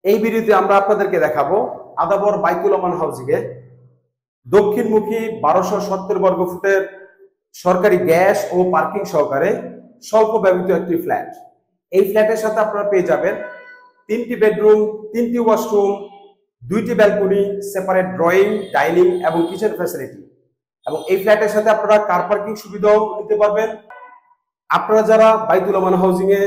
এই ভিডিওতে আমরা আপনাদেরকে দেখাবো আদাবর বাইতুল আমান হাউজিং এ দক্ষিণমুখী 1270 বর্গ ফুটের সরকারি গ্যাস ও পার্কিং সহকারে স্বল্প ব্যবহৃত একটি ফ্ল্যাট। এই ফ্ল্যাটের সাথে আপনারা পেয়ে যাবেন 3টি বেডরুম, 3টি ওয়াশরুম, 2টি ব্যালকনি, সেপারেট ড্রয়িং, ডাইনিং এবং কিচেন ফ্যাসিলিটি। এবং এই ফ্ল্যাটের সাথে আপনারা কার পার্কিং সুবিধাও নিতে পারবেন। আপনারা যারা বাইতুল আমান হাউজিং এ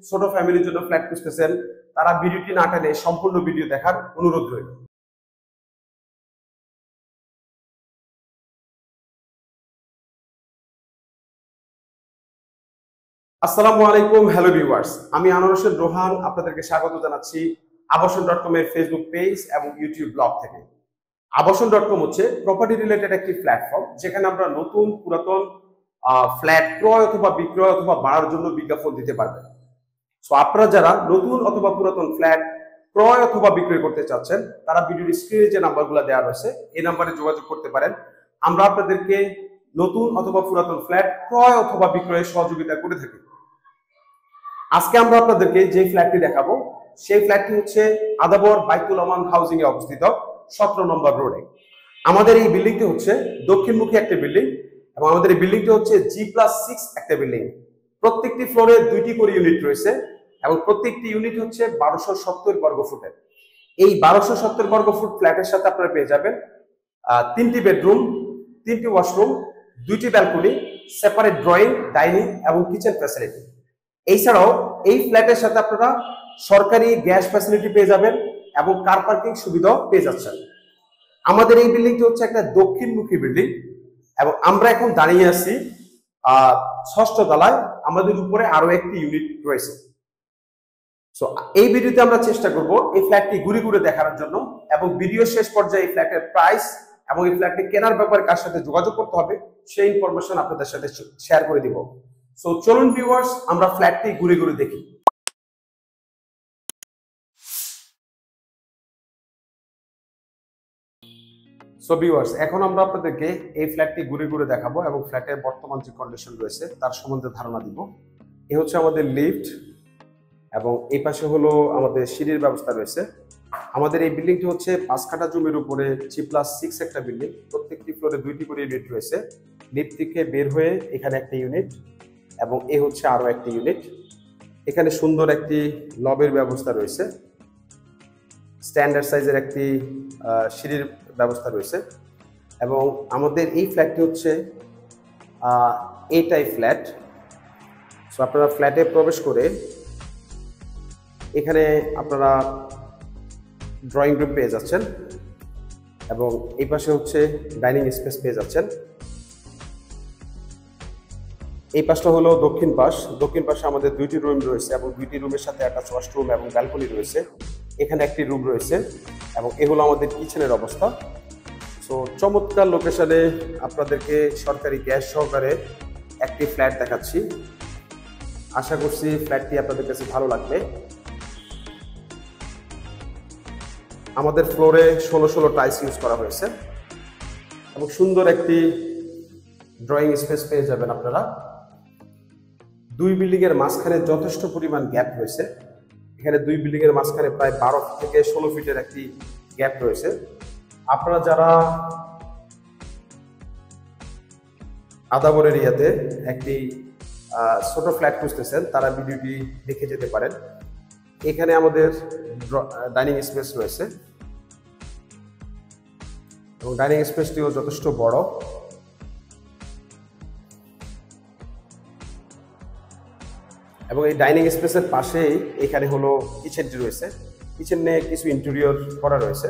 ছোট ফ্যামিলির জন্য ফ্ল্যাট খুঁজতেছেন, তারা ভিডিওটি না টেনে সম্পূর্ণ ভিডিও দেখার অনুরোধ রইল। আসসালামু আলাইকুম, হ্যালো ভিউয়ার্স, আমি আনোয়ার হোসেন রোহান আপনাদেরকে স্বাগত জানাচ্ছি আবাসন.com এর ফেসবুক পেজ এবং ইউটিউব ব্লগ থেকে। আবাসন.com হচ্ছে প্রপার্টি রিলেটেড একটি প্ল্যাটফর্ম, যেখানে আমরা নতুন পুরাতন ফ্ল্যাট ক্রয় অথবা বিক্রয় অথবা ভাড়ার জন্য বিজ্ঞাপন দিতে পারবেন। সো আপনারা যারা নতুন অথবা পুরাতন ফ্ল্যাট ক্রয় অথবা বিক্রয় করতে চাচ্ছেন, তারা ভিডিওর স্ক্রিনে যে নাম্বারগুলো দেওয়া রয়েছে এই নাম্বারে যোগাযোগ করতে পারেন। আমরা আপনাদেরকে নতুন অথবা পুরাতন ফ্ল্যাট ক্রয় অথবা বিক্রয়ে সহযোগিতা করে থাকি। আজকে আমরা আপনাদেরকে যে ফ্ল্যাটটি দেখাবো সেই ফ্ল্যাটটি হচ্ছে আদাবর বাইতুল আমান হাউজিং এ অবস্থিত 17 নম্বর রোডে। আমাদের এই বিল্ডিংটি হচ্ছে দক্ষিণমুখী একটা বিল্ডিং এবং আমাদের এই বিল্ডিংটি হচ্ছে G+6 একটা বিল্ডিং। প্রত্যেকটি ফ্লোরে 2টি করে ইউনিট রয়েছে এবং প্রত্যেকটি ইউনিট হচ্ছে 1270 বর্গ ফুটের। এই 1270 বর্গ ফুট ফ্ল্যাটের সাথে আপনারা পেয়ে যাবেন 3টি বেডরুম, 3টি ওয়াশরুম, 2টি ব্যালকনি, সেপারেট ড্রয়িং, ডাইনিং এবং কিচেন ফ্যাসিলিটি। এছাড়াও এই ফ্ল্যাটের সাথে আপনারা সরকারি গ্যাস ফ্যাসিলিটি পেয়ে যাবেন এবং কার পার্কিং সুবিধাও পেয়ে যাচ্ছেন। আমাদের এই বিল্ডিংটি হচ্ছে একটা দক্ষিণমুখী বিল্ডিং এবং আমরা এখন দাঁড়িয়ে আছি 6ষ্ঠ তলায়। আমাদের উপরে আরো একটি ইউনিট রয়েছে। সো এই ভিডিওতে আমরা চেষ্টা করব এই ফ্ল্যাটটি ঘুরে ঘুরে দেখানোর জন্য এবং ভিডিও শেষ পর্যায়ে এই ফ্ল্যাটের প্রাইস এবং এই ফ্ল্যাটটি কেনার ব্যাপারে কার সাথে যোগাযোগ করতে হবে সেই ইনফরমেশন আপনাদের সাথে শেয়ার করে দিব। সো চলুন ভিউয়ার্স, আমরা ফ্ল্যাটটি ঘুরে ঘুরে দেখি। সো ভিউয়ার্স, এখন আমরা আপনাদেরকে এই ফ্ল্যাটটি ঘুরে ঘুরে দেখাবো এবং ফ্ল্যাটের বর্তমান যে কন্ডিশন রয়েছে তার সম্বন্ধে ধারণা দিব। এ হচ্ছে আমাদের লিফট এবং এই পাশে হলো আমাদের সিঁড়ির ব্যবস্থা রয়েছে। আমাদের এই বিল্ডিংটি হচ্ছে 5 কাঠা জমির উপরে G+6 একটা বিল্ডিং। প্রত্যেকটি ফ্লোরে 2টি করে ইউনিট রয়েছে। লিফট থেকে বের হয়ে এখানে একটা ইউনিট এবং এ হচ্ছে আরো একটি ইউনিট। এখানে সুন্দর একটি লবের ব্যবস্থা রয়েছে। স্ট্যান্ডার্ড সাইজের একটি সিঁড়ির ব্যবস্থা রয়েছে এবং আমাদের এই ফ্ল্যাটটি হচ্ছে এ টাইপ ফ্ল্যাট। সো আপনারা ফ্ল্যাটে প্রবেশ করে এখানে আপনারা ড্রয়িং রুম পেয়ে যাচ্ছেন এবং এই পাশে হচ্ছে ডাইনিং স্পেস পেয়ে যাচ্ছেন। এই পাশটা হলো দক্ষিণ পাশ। দক্ষিণ পাশে আমাদের 2টি রুম রয়েছে এবং 2টি রুমের সাথে অ্যাটাচ ওয়াশরুম এবং ব্যালকনি রয়েছে। এখানে একটি রুম রয়েছে এবং এ হলো আমাদের কিচেনের অবস্থা। সো চমৎকার লোকেশনে আপনাদেরকে সরকারি গ্যাস সহকারে একটি ফ্ল্যাট দেখাচ্ছি। আশা করছি ফ্ল্যাটটি আপনাদের কাছে ভালো লাগবে। আমাদের ফ্লোরে 16 টাইলস ইউজ করা হয়েছে এবং সুন্দর একটি ড্রয়িং স্পেস পেয়ে যাবেন আপনারা। 2 বিল্ডিং এর মাঝখানে যথেষ্ট পরিমাণ গ্যাপ রয়েছে। এখানে 2 বিল্ডিং এর মাঝখানে প্রায় 12 থেকে 16 ফিটের একটি গ্যাপ রয়েছে। আপনারা যারা আদাবর এরিয়াতে একটি ছোট ফ্ল্যাট খুঁজতেছেন, তারা ভিডিওটি দেখে যেতে পারেন। এখানে আমাদের ডাইনিং স্পেস রয়েছে এবং ডাইনিং স্পেসটিও যথেষ্ট বড়। এবং এই ডাইনিং স্পেসের পাশেই এখানে হলো কিচেনটি রয়েছে। কিচেনে কিছু ইন্টেরিয়র করা রয়েছে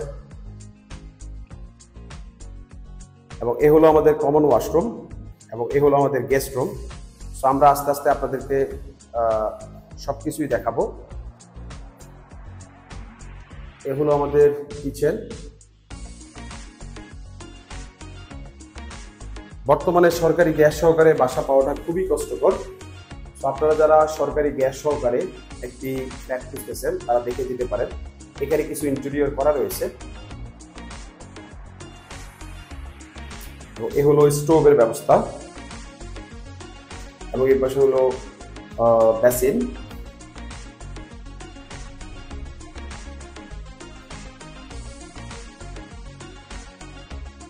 এবং এ হলো আমাদের কমন ওয়াশরুম এবং এ হলো আমাদের গেস্ট রুম। সো আমরা আস্তে আস্তে আপনাদেরকে সবকিছুই দেখাবো। এ হলো আমাদের কিচেন। বর্তমানে সরকারি গ্যাস সহকারে বাসা পাওয়াটা খুবই কষ্টকর। তো আপনারা যারা সরকারি গ্যাস সহকারে একটি ফ্ল্যাট খুঁজতেছেন, তারা দেখে দিতে পারেন। এখানে কিছু ইন্টেরিয়র করা রয়েছে এবং এ হলো স্টোভের ব্যবস্থা এবং এর পাশে হলো বেসিন।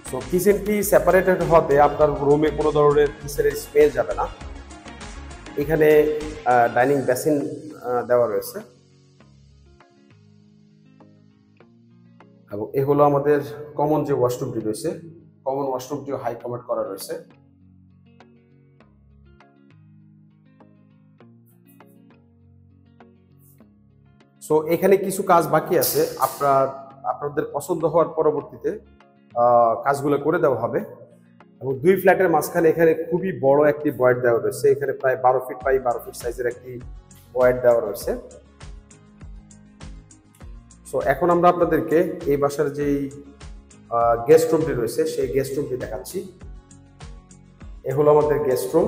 সো কিচেনটি সেপারেটেড হতে আপনার রুমে কোনো ধরনের কিচেনের স্মেল যাবে না। এখানে ডাইনিং বেসিন দেওয়া রয়েছে এবং এ হলো আমাদের কমন যে ওয়াশরুমটি রয়েছে, কমন ওয়াশরুমটিও হাই কমেন্ট করা রয়েছে। সো এখানে কিছু কাজ বাকি আছে, আপনাদের পছন্দ হওয়ার পরবর্তীতে কাজগুলো করে দেওয়া হবে। এবং দুই ফ্ল্যাটের মাঝখানে এখানে খুবই বড় একটি ভয়েড দেওয়া রয়েছে। এখানে প্রায় 12 ফিট বাই 12 ফিট সাইজের একটি ভয়েড দেওয়া রয়েছে। সো এখন আমরা আপনাদেরকে এই বাসার যেই গেস্ট রুমটি রয়েছে সেই গেস্ট রুমটি দেখাচ্ছি। এ হলো আমাদের গেস্ট রুম।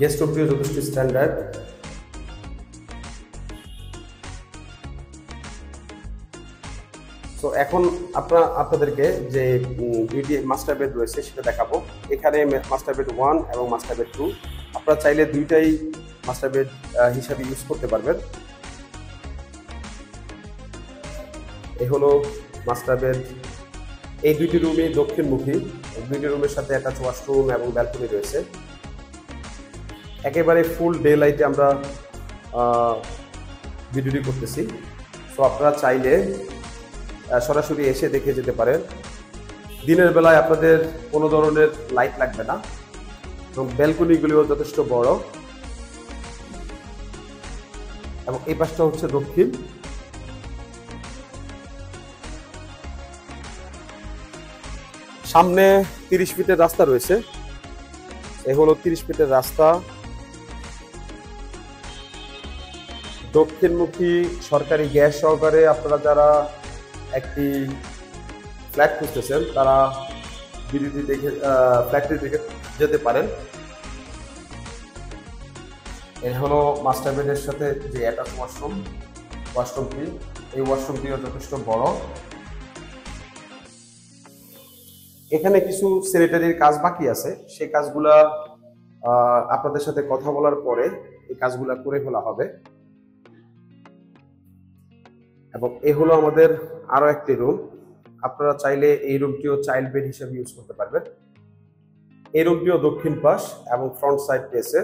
গেস্ট রুমটিও যথেষ্ট স্ট্যান্ডার্ড। তো এখন আপনাদেরকে যে দুইটি মাস্টার বেড রয়েছে সেটা দেখাবো। এখানে মাস্টার বেড 1 এবং মাস্টার বেড 2, আপনারা চাইলে দুইটাই মাস্টার বেড হিসাবে ইউজ করতে পারবেন। এই হলো মাস্টার বেড। এই দুইটি রুমই দক্ষিণমুখী, দুইটি রুমের সাথে অ্যাটাচ ওয়াশরুম এবং ব্যালকনি রয়েছে। একেবারে ফুল ডে লাইটে আমরা ভিডিওটি করতেছি। সো আপনারা চাইলে সরাসরি এসে দেখে যেতে পারেন। দিনের বেলায় আপনাদের কোনো ধরনের লাইট লাগবে না এবং ব্যালকনিগুলিও যথেষ্ট বড়। এবং এই পাশটা হচ্ছে দক্ষিণ। সামনে 30 ফিটের রাস্তা রয়েছে। এ হলো 30 ফিটের রাস্তা। দক্ষিণমুখী সরকারি গ্যাস সহকারে আপনারা যারা একটি ফ্ল্যাট খুঁজতেছেন তারা ভিডিওটি দেখে ফ্ল্যাটটি দেখে যেতে পারেন। এই হলো মাস্টার বেডের সাথে যে অ্যাটাচ ওয়াশরুমটি, এই ওয়াশরুমটিও যথেষ্ট বড়। এখানে কিছু স্যানিটারির কাজ বাকি আছে, সেই কাজগুলা আপনাদের সাথে কথা বলার পরে এই কাজগুলা করে ফেলা হবে। এবং এ হলো আমাদের আরো একটি রুম। আপনারা চাইলে এই রুমটিও চাইল্ড বেড হিসেবে ইউজ করতে পারবেন। এই রুমটিও দক্ষিণ পাশ এবং ফ্রন্ট সাইড পেয়েছে।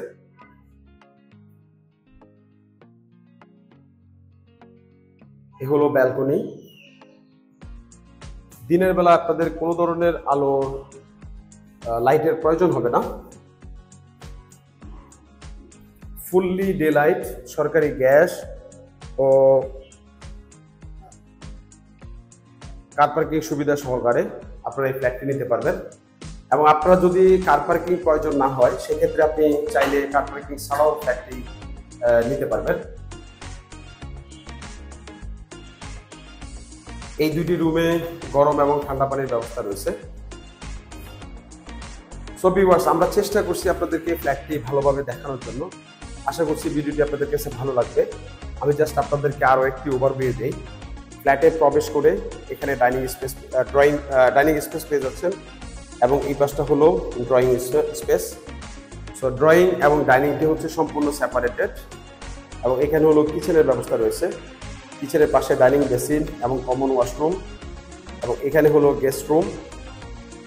এ হলো ব্যালকনি। দিনের বেলা আপনাদের কোনো ধরনের আলো লাইটের প্রয়োজন হবে না। ফুললি ডে লাইট, সরকারি গ্যাস ও কার পার্কিং সুবিধা সহকারে আপনারা এই ফ্ল্যাটটি নিতে পারবেন। এবং আপনারা যদি কার পার্কিং প্রয়োজন না হয় সেক্ষেত্রে আপনি চাইলে কার পার্কিং ছাড়াও ফ্ল্যাটটি নিতে পারবেন। এই দুটি রুমে গরম এবং ঠান্ডা পানির ব্যবস্থা রয়েছে। সো ভিউয়ার্স, আমরা চেষ্টা করছি আপনাদেরকে ফ্ল্যাটটি ভালোভাবে দেখানোর জন্য। আশা করছি ভিডিওটি আপনাদের কাছে ভালো লাগবে। আমি জাস্ট আপনাদেরকে আরও একটি ওভারভিউ দিই। ফ্ল্যাটে প্রবেশ করে এখানে ডাইনিং স্পেস পেয়ে যাচ্ছেন এবং এই পাশটা হলো ড্রয়িং স্পেস। সো ড্রয়িং এবং ডাইনিংটি হচ্ছে সম্পূর্ণ সেপারেটেড এবং এখানে হলো কিচেনের ব্যবস্থা রয়েছে। কিচেনের পাশে ডাইনিং বেসিন এবং কমন ওয়াশরুম এবং এখানে হলো গেস্ট রুম।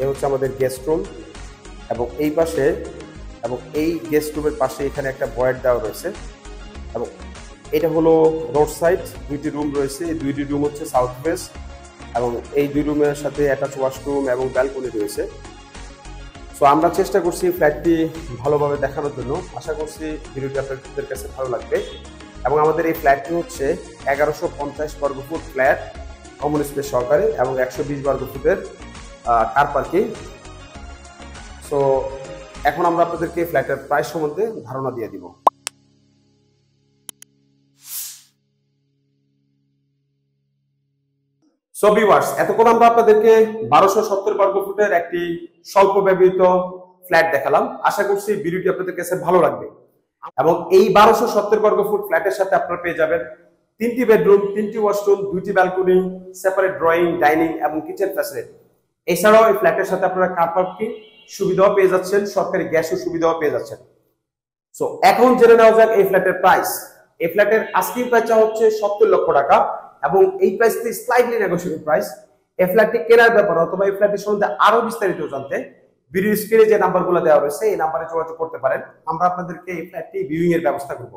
এ হচ্ছে আমাদের গেস্ট রুম এবং এই পাশে এবং এই গেস্ট রুমের পাশে এখানে একটা ভয়েড দেওয়া রয়েছে এবং এটা হলো রোড সাইড। দুইটি রুম রয়েছে, এই দুইটি রুম হচ্ছে সাউথ ফেস এবং এই দুই রুমের সাথে অ্যাটাচ ওয়াশরুম এবং ব্যালকনি রয়েছে। সো আমরা চেষ্টা করছি ফ্ল্যাটটি ভালোভাবে দেখানোর জন্য। আশা করছি ভিডিওটি আপনাদের কাছে ভালো লাগবে। এবং আমাদের এই ফ্ল্যাটটি হচ্ছে 1150 বর্গফুট ফ্ল্যাট, কমন স্পেস সহকারে এবং 120 বর্গফুটের কার পার্কিং। সো এখন আমরা আপনাদেরকে ফ্ল্যাটের প্রাইস সম্বন্ধে ধারণা দিয়ে দিব। সো ভিউয়ার্স, এতক্ষণ আমরা আপনাদেরকে 1270 বর্গফুটের একটি স্বল্প ব্যবহৃত ফ্ল্যাট দেখালাম। আশা করছি ভিডিওটি আপনাদের কাছে ভালো লাগবে। এবং এই 1270 বর্গফুট ফ্ল্যাটের সাথে আপনারা পেয়ে যাবেন 3টি বেডরুম, 3টি ওয়াশরুম, 2টি ব্যালকনি, সেপারেট ড্রয়িং, ডাইনিং এবং কিচেন ফ্যাসিলিটি। এছাড়াও এই ফ্ল্যাটের সাথে আপনারা কার পার্কিং সুবিধাও পেয়ে যাচ্ছেন, সরকারি গ্যাসের সুবিধাও পেয়ে যাচ্ছেন। সো এখন জেনে নেওয়া যাক এই ফ্ল্যাটের প্রাইস। এই ফ্ল্যাটের আস্কিং প্রাইস হচ্ছে 70 লক্ষ টাকা এবং এই প্রাইসটি স্লাইটলি নেগোশিয়েবল প্রাইস। এই ফ্ল্যাটটি কেনার ব্যাপার অথবা এই ফ্ল্যাটের সম্বন্ধে আরো বিস্তারিত জানতে ভিডিও স্ক্রিনে যে নাম্বারগুলো দেওয়া হয়েছে এই নাম্বারে যোগাযোগ করতে পারেন। আমরা আপনাদেরকে এই ফ্ল্যাটটি ভিউইং এর ব্যবস্থা করব।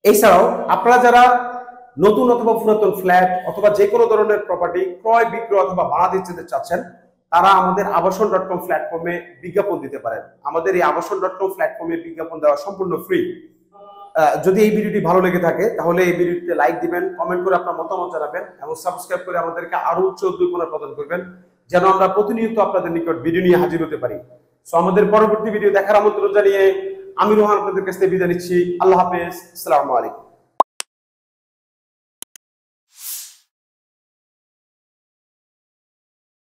এছাড়াও আপনারা যারা নতুন অথবা পুরাতন ফ্ল্যাট অথবা যে কোনো ধরনের প্রপার্টি ক্রয় বিক্রয় অথবা ভাড়া দিতে চাচ্ছেন, তারা আমাদের আবাসন.com প্ল্যাটফর্মে বিজ্ঞাপন দিতে পারেন। আমাদের এই আবাসন.com প্ল্যাটফর্মে বিজ্ঞাপন দেওয়া সম্পূর্ণ ফ্রি। যদি এই ভিডিওটি ভালো লেগে থাকে তাহলে এই ভিডিওটিতে লাইক দিবেন, কমেন্ট করে আপনার মতামত জানাবেন এবং সাবস্ক্রাইব করে আমাদেরকে আরো উচ্চ উদ্দীপনা প্রদান করবেন যেন আমরা প্রতিনিয়ত আপনাদের নিকট ভিডিও নিয়ে হাজির হতে পারি। সো আমাদের পরবর্তী ভিডিও দেখার আমন্ত্রণ জানিয়ে আমি রোহান আপনাদের কাছ থেকে বিদায় নিচ্ছি। আল্লাহ হাফেজ, আসসালামু আলাইকুম।